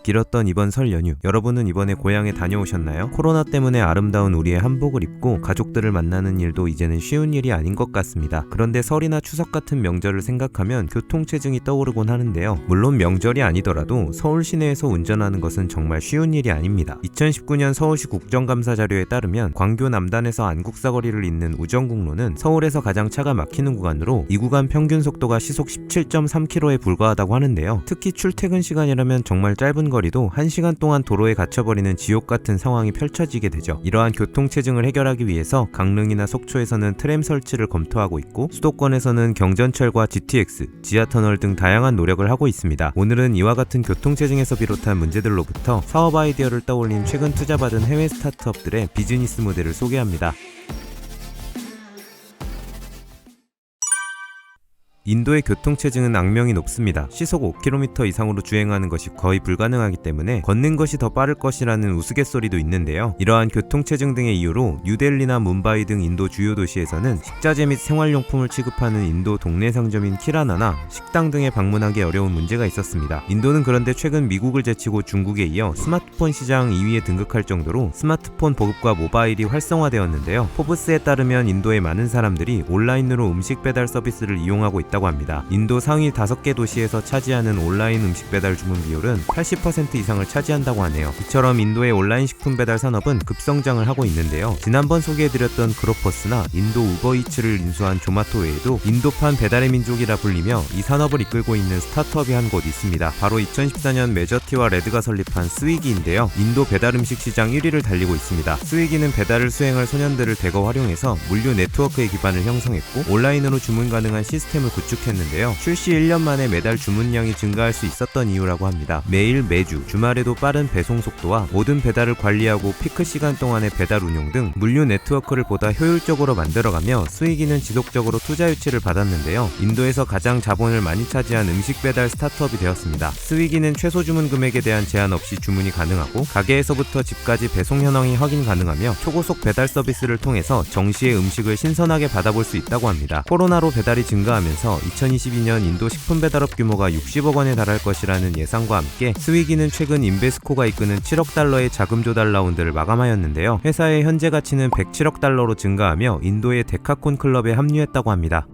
길었던 이번 설 연휴, 여러분은 이번에 고향에 다녀오셨나요? 코로나 때문에 아름다운 우리의 한복을 입고 가족들을 만나는 일도 이제는 쉬운 일이 아닌 것 같습니다. 그런데 설이나 추석 같은 명절을 생각하면 교통체증이 떠오르곤 하는데요. 물론 명절이 아니더라도 서울 시내에서 운전하는 것은 정말 쉬운 일이 아닙니다. 2019년 서울시 국정감사 자료에 따르면 광교 남단에서 안국사거리를 잇는 우정국로는 서울에서 가장 차가 막히는 구간으로 이 구간 평균 속도가 시속 17.3km에 불과하다고 하는데요. 특히 출퇴근 시간이라면 정말 짧은 거리도 1시간 동안 도로에 갇혀버리는 지옥 같은 상황이 펼쳐지게 되죠. 이러한 교통체증을 해결하기 위해서 강릉이나 속초에서는 트램 설치를 검토하고 있고, 수도권에서는 경전철과 GTX, 지하터널 등 다양한 노력을 하고 있습니다. 오늘은 이와 같은 교통체증에서 비롯한 문제들로부터 사업 아이디어를 떠올린 최근 투자받은 해외 스타트업들의 비즈니스 모델을 소개합니다. 인도의 교통체증은 악명이 높습니다. 시속 5km 이상으로 주행하는 것이 거의 불가능하기 때문에 걷는 것이 더 빠를 것이라는 우스갯소리도 있는데요. 이러한 교통체증 등의 이유로 뉴델리나 뭄바이 등 인도 주요 도시에서는 식자재 및 생활용품을 취급하는 인도 동네 상점인 키라나나 식당 등에 방문하기 어려운 문제가 있었습니다. 인도는 그런데 최근 미국을 제치고 중국에 이어 스마트폰 시장 2위에 등극할 정도로 스마트폰 보급과 모바일이 활성화되었는데요. 포브스에 따르면 인도의 많은 사람들이 온라인으로 음식 배달 서비스를 이용하고 있다고 합니다. 인도 상위 5개 도시에서 차지하는 온라인 음식 배달 주문 비율은 80% 이상을 차지한다고 하네요. 이처럼 인도의 온라인 식품 배달 산업은 급성장을 하고 있는데요. 지난번 소개해드렸던 그로퍼스나 인도 우버이츠를 인수한 조마토 외에도 인도판 배달의 민족이라 불리며 이 산업을 이끌고 있는 스타트업이 한 곳 있습니다. 바로 2014년 메저티와 레드가 설립한 스위기인데요. 인도 배달 음식 시장 1위를 달리고 있습니다. 스위기는 배달을 수행할 소년들을 대거 활용해서 물류 네트워크의 기반을 형성했고, 온라인으로 주문 가능한 시스템을 구축했는데요. 출시 1년 만에 매달 주문량이 증가할 수 있었던 이유라고 합니다. 매일 매주 주말에도 빠른 배송 속도와 모든 배달을 관리하고 피크 시간 동안의 배달 운용 등 물류 네트워크를 보다 효율적으로 만들어가며 스위기는 지속적으로 투자 유치를 받았는데요. 인도에서 가장 자본을 많이 차지한 음식 배달 스타트업이 되었습니다. 스위기는 최소 주문 금액에 대한 제한 없이 주문이 가능하고, 가게에서부터 집까지 배송 현황이 확인 가능하며 초고속 배달 서비스를 통해서 정시에 음식을 신선하게 받아볼 수 있다고 합니다. 코로나로 배달이 증가하면서 2022년 인도 식품 배달업 규모가 60억 원에 달할 것이라는 예상과 함께 스위기는 최근 인베스코가 이끄는 7억 달러의 자금 조달 라운드를 마감하였는데요. 회사의 현재 가치는 107억 달러로 증가하며 인도의 데카콘 클럽에 합류했다고 합니다.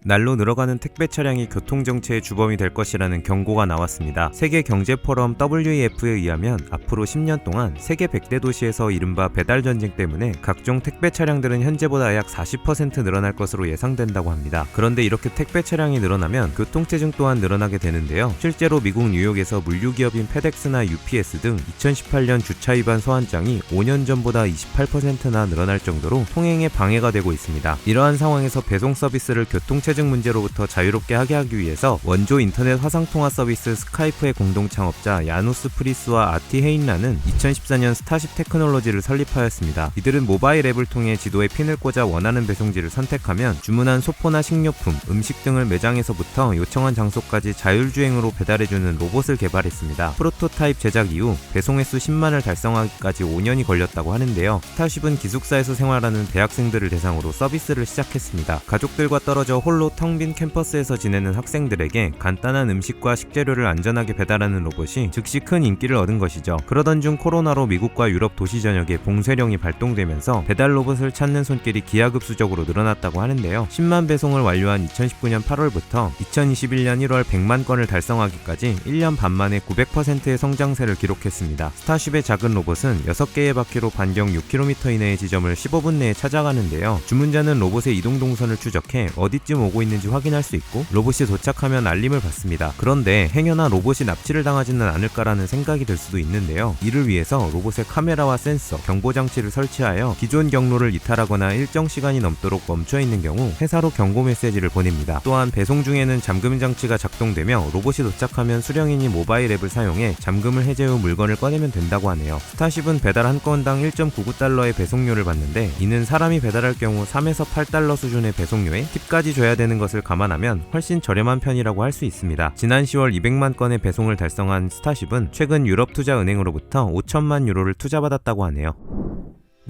날로 늘어가는 택배 차량이 교통정체의 주범이 될 것이라는 경고가 나왔습니다. 세계경제포럼 WEF에 의하면 앞으로 10년 동안 세계 100대 도시에서 이른바 배달 전쟁 때문에 각종 택배 차량들은 현재보다 약 40% 늘어날 것으로 예상된다고 합니다. 그런데 이렇게 택배 차량이 늘어나면 교통체증 또한 늘어나게 되는데요. 실제로 미국 뉴욕에서 물류기업인 페덱스나 UPS 등 2018년 주차 위반 소환장이 5년 전보다 28%나 늘어날 정도로 통행에 방해가 되고 있습니다. 이러한 상황에서 배송 서비스를 교통체증 문제로부터 자유롭게 하기 위해서 원조 인터넷 화상통화 서비스 스카이프의 공동 창업자 야누스 프리스와 아티 헤인라는 2014년 스타쉽 테크놀로지를 설립하였습니다. 이들은 모바일 앱을 통해 지도에 핀을 꽂아 원하는 배송지를 선택하면 주문한 소포나 식료품, 음식 등을 매장에서부터 요청한 장소까지 자율주행으로 배달해주는 로봇을 개발했습니다. 프로토타입 제작 이후 배송 횟수 10만을 달성하기까지 5년이 걸렸다고 하는데요. 스타쉽은 기숙사에서 생활하는 대학생들을 대상으로 서비스를 시작했습니다. 가족들과 떨어져 홀로 텅 빈 캠퍼스에서 지내는 학생들에게 간단한 음식과 식재료를 안전하게 배달하는 로봇이 즉시 큰 인기를 얻은 것이죠. 그러던 중 코로나로 미국과 유럽 도시 전역에 봉쇄령이 발동되면서 배달 로봇을 찾는 손길이 기하급수적으로 늘어났다고 하는데요. 10만 배송을 완료한 2019년 8월부터 2021년 1월 100만 건을 달성하기까지 1년 반 만에 900%의 성장세를 기록했습니다. 스타쉽의 작은 로봇은 6개의 바퀴로 반경 6km 이내의 지점을 15분 내에 찾아가는데요. 주문자는 로봇의 이동 동선을 추적해 어디쯤 오고 있는지 확인할 수 있고, 로봇이 도착하면 알림을 받습니다. 그런데 행여나 로봇이 납치를 당하지는 않을까라는 생각이 들 수도 있는데요. 이를 위해서 로봇에 카메라와 센서, 경보장치를 설치하여 기존 경로를 이탈하거나 일정 시간이 넘도록 멈춰있는 경우 회사로 경고 메시지를 보냅니다. 또한 배송 중에는 잠금 장치가 작동되며 로봇이 도착하면 수령인이 모바일 앱을 사용해 잠금을 해제 후 물건을 꺼내면 된다고 하네요. 스타쉽은 배달 한 건당 1.99달러의 배송료를 받는데, 이는 사람이 배달할 경우 3에서 8달러 수준의 배송료에 팁까지 줘야 되는 것을 감안하면 훨씬 저렴한 편이라고 할 수 있습니다. 지난 10월 200만 건의 배송을 달성한 스타쉽은 최근 유럽 투자은행으로부터 5천만 유로를 투자받았다고 하네요.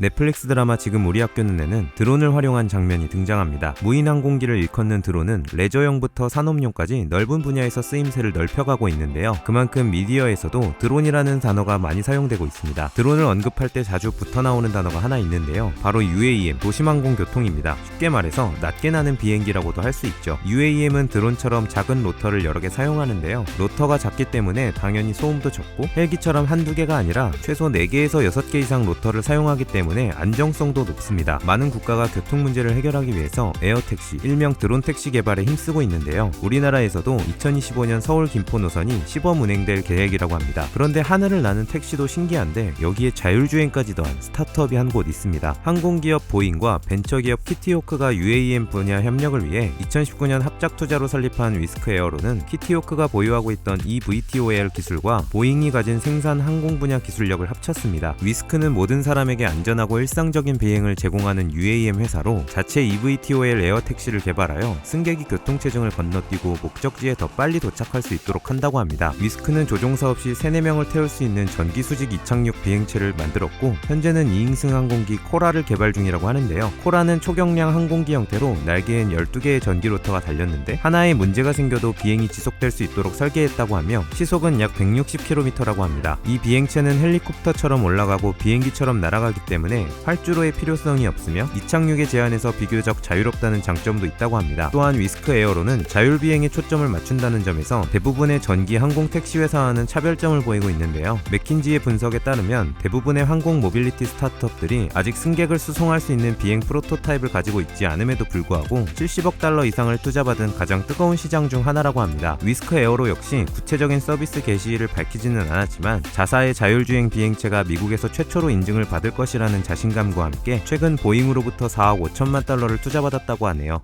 넷플릭스 드라마 지금 우리 학교는에는 드론을 활용한 장면이 등장합니다. 무인 항공기를 일컫는 드론은 레저용부터 산업용까지 넓은 분야에서 쓰임새를 넓혀가고 있는데요. 그만큼 미디어에서도 드론이라는 단어가 많이 사용되고 있습니다. 드론을 언급할 때 자주 붙어 나오는 단어가 하나 있는데요. 바로 UAM, 도심항공교통입니다. 쉽게 말해서 낮게 나는 비행기라고도 할 수 있죠. UAM은 드론처럼 작은 로터를 여러 개 사용하는데요. 로터가 작기 때문에 당연히 소음도 적고 헬기처럼 한두 개가 아니라 최소 4개에서 6개 이상 로터를 사용하기 때문에 안정성도 높습니다. 많은 국가가 교통 문제를 해결하기 위해서 에어택시, 일명 드론택시 개발에 힘쓰고 있는데요. 우리나라에서도 2025년 서울 김포 노선이 시범 운행될 계획이라고 합니다. 그런데 하늘을 나는 택시도 신기한데 여기에 자율주행까지 더한 스타트업이 한 곳 있습니다. 항공기업 보잉과 벤처기업 키티호크가 UAM 분야 협력을 위해 2019년 합작 투자로 설립한 위스크 에어로는 키티호크가 보유하고 있던 eVTOL 기술과 보잉이 가진 생산 항공 분야 기술력을 합쳤습니다. 위스크는 모든 사람에게 안전하고 일상적인 비행을 제공하는 UAM 회사로 자체 eVTOL 에어 택시를 개발하여 승객이 교통체증을 건너뛰고 목적지에 더 빨리 도착할 수 있도록 한다고 합니다. 위스크는 조종사 없이 3-4명을 태울 수 있는 전기 수직 이착륙 비행체를 만들었고 현재는 2인승 항공기 코라를 개발 중이라고 하는데요. 코라는 초경량 항공기 형태로 날개엔 12개의 전기 로터가 달렸는데 하나의 문제가 생겨도 비행이 지속될 수 있도록 설계했다고 하며 시속은 약 160km라고 합니다. 이 비행체는 헬리콥터처럼 올라가고 비행기처럼 날아가기 때문에 활주로의 필요성이 없으며 이착륙의 제한에서 비교적 자유롭다는 장점도 있다고 합니다. 또한 위스크 에어로는 자율비행에 초점을 맞춘다는 점에서 대부분의 전기 항공 택시 회사와는 차별점을 보이고 있는데요. 맥킨지의 분석에 따르면 대부분의 항공 모빌리티 스타트업들이 아직 승객을 수송할 수 있는 비행 프로토타입을 가지고 있지 않음에도 불구하고 70억 달러 이상을 투자받은 가장 뜨거운 시장 중 하나라고 합니다. 위스크 에어로 역시 구체적인 서비스 개시일을 밝히지는 않았지만 자사의 자율주행 비행체가 미국에서 최초로 인증을 받을 것이라는 자신감과 함께 최근 보잉으로부터 4억 5천만 달러를 투자받았다고 하네요.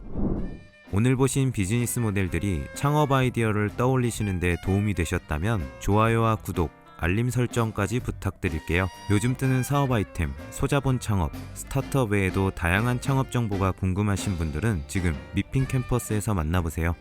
오늘 보신 비즈니스 모델들이 창업 아이디어를 떠올리시는 데 도움이 되셨다면 좋아요와 구독, 알림 설정까지 부탁드릴게요. 요즘 뜨는 사업 아이템, 소자본 창업, 스타트업 외에도 다양한 창업 정보가 궁금하신 분들은 지금 미핑 캠퍼스에서 만나보세요.